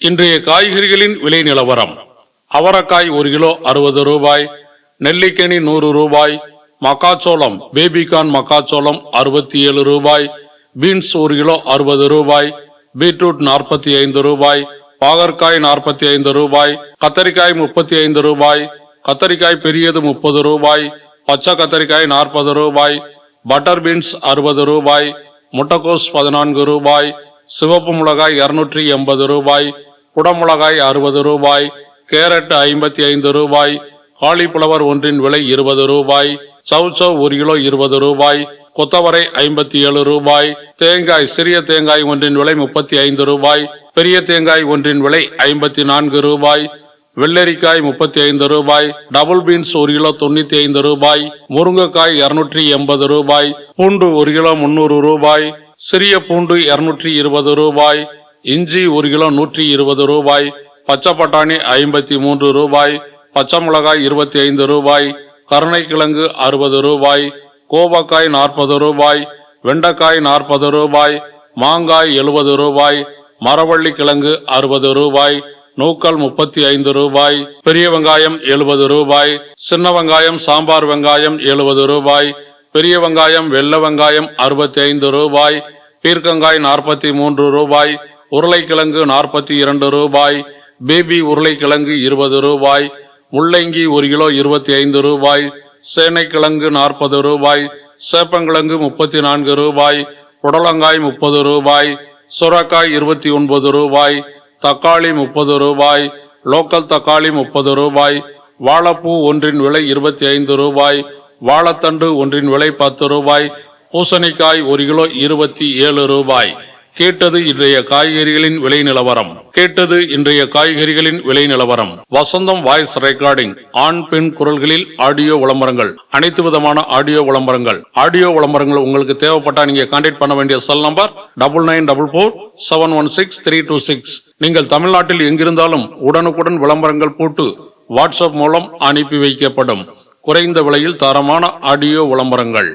இன்றைய காய்கறிகளின் விலை நிலவரம். அவரைக்காய் 1 கிலோ 60 ரூபாய், நெல்லிக்கனி 100 ரூபாய், மக்காச்சோளம் பேபிகார்ன் மக்காச்சோளம் 67 ரூபாய், பீன்ஸ் 1 கிலோ 60 ரூபாய், பீட்ரூட் 45 ரூபாய், பாகற்காய் 45 ரூபாய், கத்தரிக்காய் 35 ரூபாய், கத்தரிக்காய் பெரியது 30 ரூபாய், பச்சை கத்தரிக்காய் 40 ரூபாய், பட்டர் பீன்ஸ் 60 ரூபாய், முட்டைக்கோஸ் 14 ரூபாய், சிவப்பு மிளகாய் 280 ரூபாய், குடமிளகாய் 60 ரூபாய், கேரட் 55 ரூபாய், காலிஃபிளவர் ஒன்றின் விலை 20 ரூபாய், சவுச்சவ் 1 கிலோ 20 ரூபாய், கொத்தவரை 57 ரூபாய், தேங்காய் சிறிய தேங்காய் ஒன்றின் விலை 35 ரூபாய், பெரிய தேங்காய் ஒன்றின் விலை 54 ரூபாய், வெள்ளரிக்காய் 35 ரூபாய், டபுள் பீன்ஸ் 1 கிலோ 95 ரூபாய், முருங்கைக்காய் 280 ரூபாய், பூண்டு 1 கிலோ 300 ரூபாய், சிறிய பூண்டு 220 ரூபாய், இஞ்சி 1 கிலோ 120 ரூபாய், பச்சை பட்டாணி 53 ரூபாய், பச்சை மிளகாய் 25 ரூபாய், கருணைக்கிழங்கு 60 ரூபாய், கோவக்காய் 40 ரூபாய், வெண்டைக்காய் 40 ரூபாய், மாங்காய் 70 ரூபாய், மரவள்ளி கிழங்கு 60 ரூபாய், நூக்கல் 35 ரூபாய், பெரிய வெங்காயம் 70 ரூபாய், சின்ன வெங்காயம் சாம்பார் வெங்காயம் 70 ரூபாய், பெரிய வெங்காயம் வெள்ளை வெங்காயம் 65 ரூபாய், பீர்க்கங்காய் 43 ரூபாய், உருளைக்கிழங்கு 42 ரூபாய், பேபி உருளைக்கிழங்கு 20 ரூபாய், முள்ளங்கி 1 கிலோ 25 ரூபாய், சேனைக்கிழங்கு 40 ரூபாய், சேப்பங்கிழங்கு 34 ரூபாய், புடலங்காய் 30 ரூபாய், சுரக்காய் 29 ரூபாய், தக்காளி 30 ரூபாய், லோக்கல் தக்காளி 30 ரூபாய், வாழைப்பூ ஒன்றின் விலை 25 ரூபாய், வாழைத்தண்டு ஒன்றின் விலை 10 ரூபாய், பூசணிக்காய் 1 கிலோ 27 ரூபாய். கேட்டது இன்றைய காய்கறிகளின் விலை நிலவரம். வசந்தம் வாய்ஸ் ரெக்கார்டிங், ஆண் பெண் குரல்களில் ஆடியோ விளம்பரங்கள், அனைத்து விதமான ஆடியோ விளம்பரங்கள் உங்களுக்கு தேவைப்பட்டா நீங்க கான்டாக்ட் பண்ண வேண்டிய செல் நம்பர் 9944716326. நீங்கள் தமிழ்நாட்டில் எங்கிருந்தாலும் உடனுக்குடன் விளம்பரங்கள் போட்டு வாட்ஸ்அப் மூலம் அனுப்பி வைக்கப்படும். குறைந்த விலையில் தரமான ஆடியோ விளம்பரங்கள்.